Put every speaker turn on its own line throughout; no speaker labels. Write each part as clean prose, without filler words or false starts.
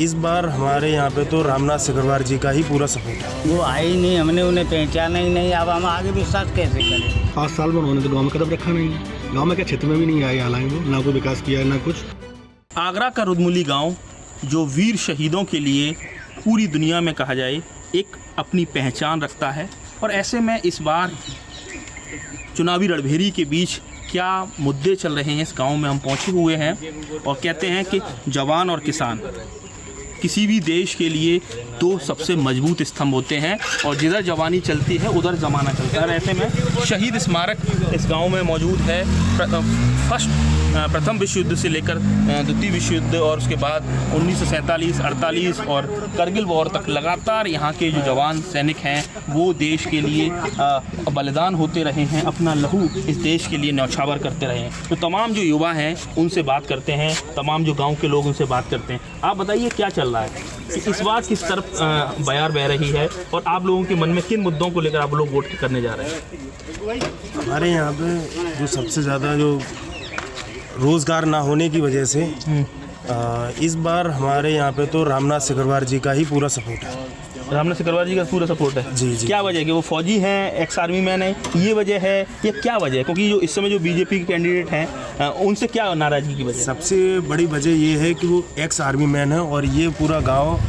इस बार हमारे यहाँ पे तो रामनाथ सिकरवार जी का ही पूरा सपोर्ट है।
वो आए ही नहीं, हमने उन्हें पहचाना ही नहीं, अब हम आगे विश्वास कैसे करें।
5 साल में उन्होंने तो गाँव में कदम रखा नहीं है। गाँव में क्या क्षेत्र में भी नहीं आए, हालांकि वो ना कोई विकास किया है ना कुछ।
आगरा का रुदमुली गांव जो वीर शहीदों के लिए पूरी दुनिया में कहा जाए एक अपनी पहचान रखता है, और ऐसे में इस बार चुनावी रणभेरी के बीच क्या मुद्दे चल रहे हैं इस गांव में हम पहुंचे हुए हैं। और कहते हैं कि जवान और किसान किसी भी देश के लिए दो सबसे मजबूत स्तंभ होते हैं, और जिधर जवानी चलती है उधर ज़माना चलता है। ऐसे में शहीद स्मारक इस गांव में मौजूद है। प्रथम विश्व युद्ध से लेकर द्वितीय विश्व युद्ध और उसके बाद 1947, 48 और करगिल वॉर तक लगातार यहाँ के जो जवान सैनिक हैं वो देश के लिए बलिदान होते रहे हैं, अपना लहू इस देश के लिए न्यौछावर करते रहे हैं। तो तमाम जो युवा हैं उनसे बात करते हैं, तमाम जो गाँव के लोग उनसे बात करते हैं। आप बताइए क्या चल रहा है इस बात किस तरफ बयार बह रही है, और आप लोगों के मन में किन मुद्दों को लेकर आप लोग वोट करने जा रहे हैं?
हमारे यहाँ पे जो सबसे ज़्यादा जो रोज़गार ना होने की वजह से इस बार हमारे यहाँ पे तो रामनाथ सिकरवार जी का ही पूरा सपोर्ट है।
रामनाथ सिकरवार जी का पूरा सपोर्ट है?
जी जी।
क्या वजह है कि वो फौजी हैं, एक्स आर्मी मैन है, ये वजह है या क्या वजह है? क्योंकि जो इस समय जो बीजेपी के कैंडिडेट हैं उनसे क्या नाराज़गी की वजह?
सबसे बड़ी वजह ये है कि वो एक्स आर्मी मैन है, और ये पूरा गांव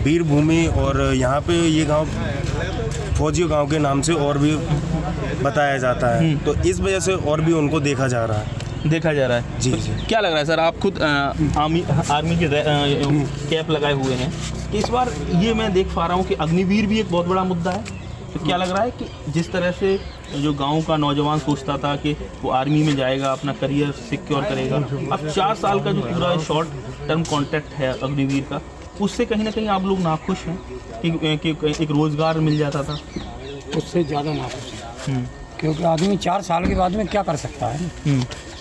वीर भूमि, और यहाँ पे ये गांव फौजी गांव के नाम से और भी बताया जाता है, तो इस वजह से और भी उनको देखा जा रहा है।
जी जी। क्या लग रहा है सर, आप खुद आर्मी के कैप लगाए हुए हैं, कि इस बार ये मैं देख पा रहा हूँ कि अग्निवीर भी एक बहुत बड़ा मुद्दा है। तो क्या लग रहा है कि जिस तरह से जो गांव का नौजवान सोचता था कि वो आर्मी में जाएगा, अपना करियर सिक्योर करेगा, अब 4 साल का जो पूरा शॉर्ट टर्म कॉन्ट्रैक्ट है अग्निवीर का, उससे कहीं ना कहीं आप लोग नाखुश हैं कि एक रोज़गार मिल जाता था?
उससे ज़्यादा नाखुश है, क्योंकि आदमी 4 साल के बाद में क्या कर सकता है?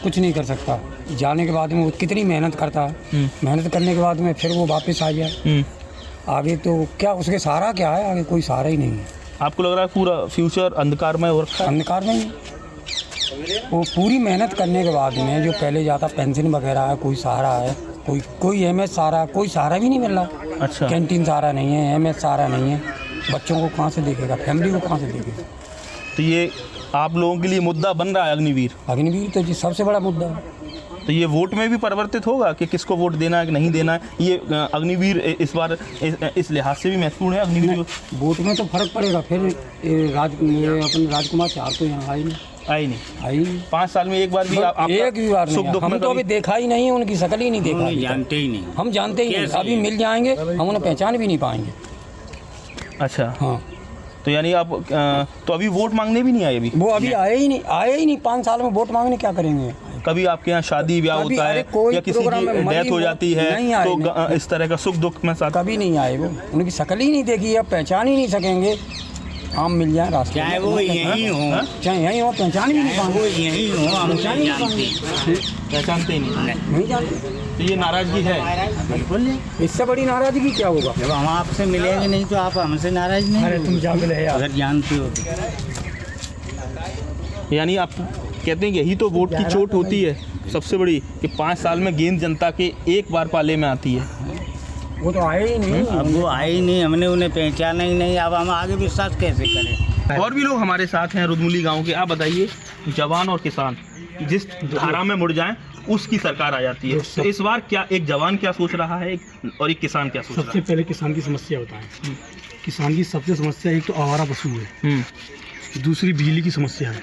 कुछ नहीं कर सकता। जाने के बाद में वो कितनी मेहनत करता है, मेहनत करने के बाद में फिर वो वापस आ जाए, आगे तो क्या उसके सहारा क्या है? आगे कोई सहारा ही नहीं है।
आपको लग रहा है पूरा फ्यूचर अंधकारमय हो रखा है?
अंधकार में वो पूरी मेहनत करने के बाद में जो पहले जाता पेंशन वगैरह है, कोई सहारा है, कोई एमएस सहारा, कोई सहारा भी नहीं मिल रहा।
अच्छा।
कैंटीन सहारा नहीं है, एमएस सहारा नहीं है, बच्चों को कहाँ से देखेगा, फैमिली को कहाँ से देखेगा?
तो ये आप लोगों के लिए मुद्दा बन रहा है अग्निवीर?
अग्निवीर तो जी सबसे बड़ा मुद्दा है।
तो ये वोट में भी परिवर्तित होगा कि किसको वोट देना है कि नहीं देना है? ये अग्निवीर इस बार इस लिहाज से भी महत्वपूर्ण है अग्निवीर?
वोट में तो फर्क पड़ेगा। फिर अपन राजकुमार चार तो यहाँ आई नहीं
5 साल में एक बार भी
एक भी बार नहीं। हम तो अभी देखा ही नहीं है, उनकी शक्ल ही नहीं देखा,
जानते ही नहीं,
हम जानते ही नहीं। अभी मिल जाएंगे हम उन्हें पहचान भी नहीं पाएंगे।
अच्छा
हाँ,
तो यानी आप तो अभी वोट मांगने भी नहीं आए? अभी
वो अभी आए ही नहीं। 5 साल में वोट मांगने क्या करेंगे?
कभी आपके यहाँ शादी ब्याह होता है या किसी की डेथ हो जाती है तो इस तरह का सुख दुख में साथ
कभी नहीं आए। वो उनकी शक्ल ही नहीं देखी है, पहचान ही नहीं सकेंगे। हम मिल जाए रास्ते,
चाहे वो यहीं हो,
पहचान भी नहीं पाएंगे।
वो यहीं हो, हम
पहचानते ही
नहीं जानते।
तो ये नाराजगी है?
बिल्कुल।
इससे बड़ी नाराजगी क्या होगा?
जब हम आपसे मिलेंगे नहीं तो आप हमसे नाराज नहीं?
अरे तुम जा मिले यार,
अगर जानते हो तो।
यानी आप कहते हैं कि यही तो वोट की चोट होती है सबसे बड़ी, कि 5 साल में गेंद जनता के एक बार पाले में आती है।
वो तो आए ही नहीं।
अब वो आए ही नहीं, हमने उन्हें पहचाना ही नहीं, अब हम आगे विश्वास कैसे करें?
और भी लोग हमारे साथ हैं रुदमुली गांव के। आप बताइए, जवान और किसान जिस धारा में मुड़ जाएं उसकी सरकार आ जाती है, तो इस बार क्या एक जवान क्या सोच रहा है और एक किसान क्या सोच रहा है?
सबसे पहले किसान की समस्या बताएं। किसान की सबसे समस्या एक तो आवारा पशु है, दूसरी बिजली की समस्या है।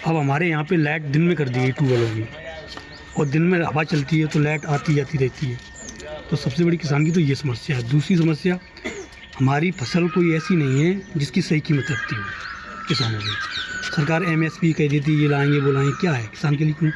अब हमारे यहाँ पे लाइट दिन में कर दी गई ट्यूबवेलों की, और दिन में हवा चलती है तो लाइट आती जाती रहती है। तो सबसे बड़ी किसान की तो ये समस्या है। दूसरी समस्या, हमारी फसल कोई ऐसी नहीं है जिसकी सही कीमत रखती हो किसानों की। सरकार MSP कह देती है ये लाएंगे वो लाएंगे, क्या है किसान के लिए? क्यों?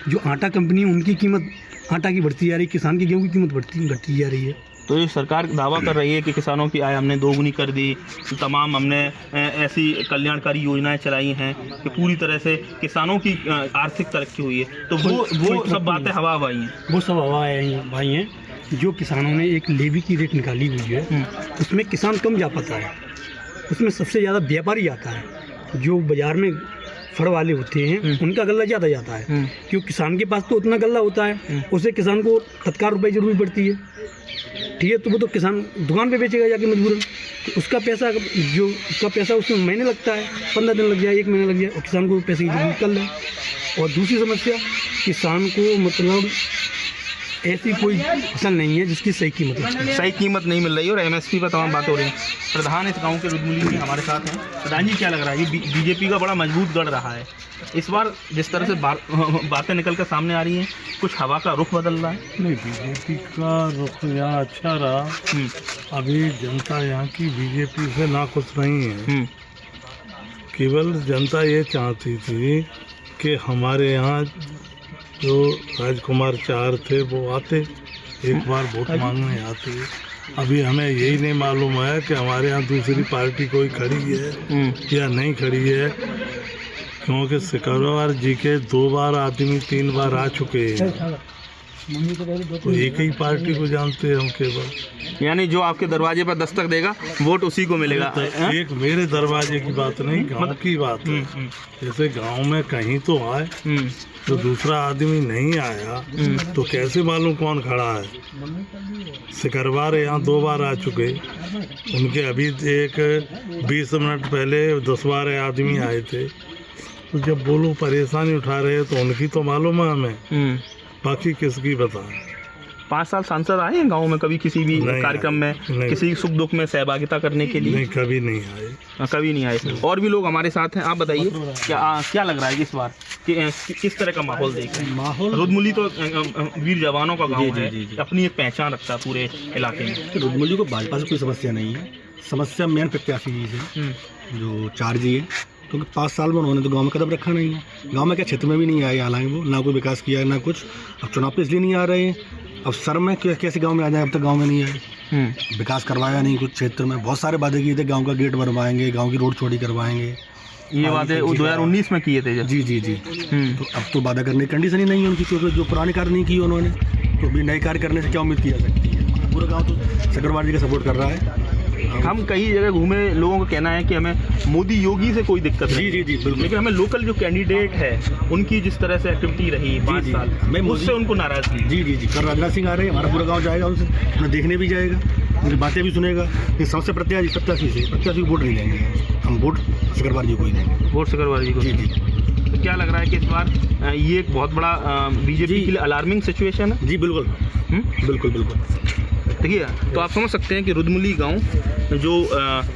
जो आटा कंपनी है उनकी कीमत आटा की बढ़ती जा रही है, किसान की गेहूँ की कीमत घटती जा रही है।
तो ये सरकार दावा कर रही है कि किसानों की आय हमने दोगुनी कर दी, तमाम हमने ऐसी कल्याणकारी योजनाएं चलाई हैं कि पूरी तरह से किसानों की आर्थिक तरक्की हुई है। तो वो सब बातें हवा हवाई हैं।
वो सब हवा भाई हैं। जो किसानों ने एक लेवी की रेट निकाली हुई है उसमें किसान कम जा पाता है, उसमें सबसे ज़्यादा व्यापारी आता है। जो बाज़ार में फड़ वाले होते हैं उनका गल्ला ज़्यादा जाता है, क्योंकि किसान के पास तो उतना गल्ला होता है, उससे किसान को तत्काल रुपए जरूरी पड़ती है, ठीक है। तो वो तो किसान दुकान पे बेचेगा जाके मजबूरन, तो उसका पैसा उसमें महीने लगता है, 15 दिन लग जाए, 1 महीना लग जाए, और किसान को पैसे की जरूरत कर ले। और दूसरी समस्या, किसान को मतलब ऐसी कोई फसल नहीं है जिसकी सही कीमत
नहीं मिल रही और MSP पर तमाम बात हो रही है। प्रधान इस गांव के रुद्रमुली में हमारे साथ हैं। प्रधान जी, क्या लग रहा है, ये बीजेपी का बड़ा मजबूत गढ़ रहा है, इस बार जिस तरह से बातें निकल कर सामने आ रही हैं, कुछ हवा का रुख बदल रहा है?
नहीं, बीजेपी का रुख यहाँ अच्छा रहा। अभी जनता यहाँ की बीजेपी से नाखुश नहीं है। केवल जनता ये चाहती थी कि हमारे यहाँ जो राजकुमार चार थे वो आते, एक बार वोट मांगने आते। अभी हमें यही नहीं मालूम है कि हमारे यहाँ दूसरी पार्टी कोई खड़ी है या नहीं खड़ी है, क्योंकि सिकरवार जी के 2 बार आदमी 3 बार आ चुके हैं, तो एक ही पार्टी को जानते हैं हम केवल।
यानी जो आपके दरवाजे पर दस्तक देगा वोट उसी को मिलेगा।
तो एक मेरे दरवाजे की बात नहीं, गांव की बात है। जैसे गांव में कहीं तो आए, तो दूसरा आदमी नहीं आया तो कैसे मालूम कौन खड़ा है। सिकरवार यहाँ 2 बार आ चुके, उनके अभी एक 20 मिनट पहले 10 बार आदमी आए थे। तो जब वो लोग परेशानी उठा रहे हैं तो उनकी तो मालूम है हमें, बाकी किसकी बताएं।
5 साल सांसद आए हैं गांव में कभी किसी भी कार्यक्रम में, किसी सुख दुख में सहभागिता करने के लिए?
नहीं, कभी नहीं आए।
कभी नहीं आए। और भी लोग हमारे साथ हैं, आप बताइए क्या लग रहा है इस बार किस तरह का माहौल देख रहे हैं? माहौल, रुद्रमुली तो वीर जवानों का गाँव है, अपनी एक पहचान रखता है पूरे इलाके में।
रुद्रमुली को भाजपा से कोई समस्या नहीं है, समस्या मेन प्रत्याशी जी से जो 4 जी है, क्योंकि 5 साल में उन्होंने तो गांव में कदम रखा नहीं है। गांव में क्या क्षेत्र में भी नहीं आए, हालांकि वो ना कोई विकास किया है ना कुछ। अब चुनाव पे इसलिए नहीं आ रहे हैं, अब सर में कैसे गांव में आ जाए, अब तक गांव में नहीं आए, विकास करवाया नहीं कुछ क्षेत्र में। बहुत सारे वादे किए थे, गांव का गेट बनवाएंगे, गांव की रोड चौड़ी करवाएंगे,
ये वादे 2019 में किए थे।
जी। तो अब तो वादा करने की कंडीशन ही नहीं है उनकी, क्योंकि जो पुराने कार्य नहीं किए उन्होंने, तो अभी नए कार्य करने से क्या उम्मीद की जा सकती है। पूरा गाँव तो सिकरवार जी का सपोर्ट कर रहा है।
हम कई जगह घूमे, लोगों का कहना है कि हमें मोदी योगी से कोई दिक्कत नहीं।
जी बिल्कुल।
लेकिन हमें लोकल जो कैंडिडेट है उनकी जिस तरह से एक्टिविटी रही 5 साल, उससे उनको नाराजगी।
जी। कल राजनाथ सिंह आ रहे हैं, हमारा पूरा गांव जाएगा, उनसे उन्हें देखने भी जाएगा, उनकी बातें भी सुनेगा। ये सबसे प्रत्याशी वोट नहीं देंगे हम, वोट सिकरवार जी को ही देंगे।
वोट सिकरवार जी को? जी। तो क्या लग रहा है कि इस बार ये एक बहुत बड़ा बीजेपी के लिए अलार्मिंग सिचुएशन है? जी
बिल्कुल।
देखिए, तो आप समझ सकते हैं कि रुद्रमुली गांव जो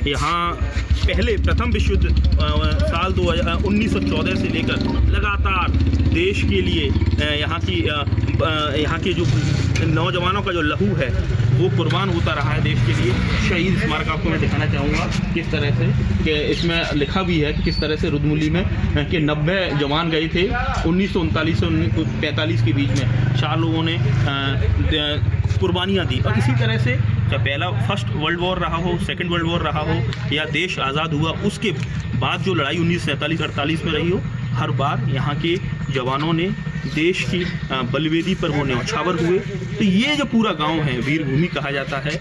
यहाँ पहले प्रथम विश्व युद्ध साल 1914 से लेकर लगातार देश के लिए यहाँ के जो नौजवानों का जो लहू है वो कुर्बान होता रहा है देश के लिए। शहीद स्मारक आपको मैं दिखाना चाहूँगा किस तरह से, कि इसमें लिखा भी है कि किस तरह से रुद्रमुली में के 90 जवान गए थे 1939 से 1945 के बीच में। 4 लोगों ने कुर्बानियाँ दी। और इसी तरह से जब पहला फर्स्ट वर्ल्ड वॉर रहा हो, सेकंड वर्ल्ड वॉर रहा हो, या देश आज़ाद हुआ उसके बाद जो लड़ाई 1947-48 में रही हो, हर बार यहाँ के जवानों ने देश की बलवेदी पर वो न्यौछावर हुए। तो ये जो पूरा गांव है, वीर भूमि कहा जाता है,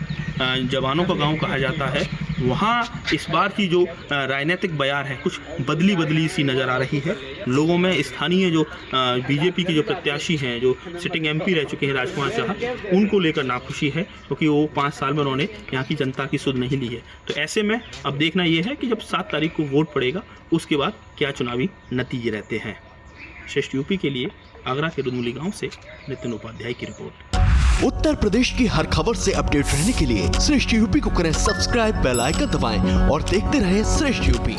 जवानों का गांव कहा जाता है, वहाँ इस बार की जो राजनीतिक बयार है कुछ बदली सी नज़र आ रही है लोगों में। स्थानीय जो बीजेपी के जो प्रत्याशी हैं, जो सिटिंग MP रह चुके हैं राजकुमार चाह, उनको लेकर नाखुशी है, क्योंकि वो 5 साल में उन्होंने यहाँ की जनता की सुध नहीं ली है। तो ऐसे में अब देखना ये है कि जब 7 तारीख को वोट पड़ेगा उसके बाद क्या चुनावी नतीजे रहते हैं। श्रेष्ठ यूपी के लिए आगरा के रुद्रमुली गांव से नितिन उपाध्याय की रिपोर्ट।
उत्तर प्रदेश की हर खबर से अपडेट रहने के लिए श्रेष्ठ यूपी को करें सब्सक्राइब, बेल आइकन दबाएं और देखते रहें श्रेष्ठ यूपी।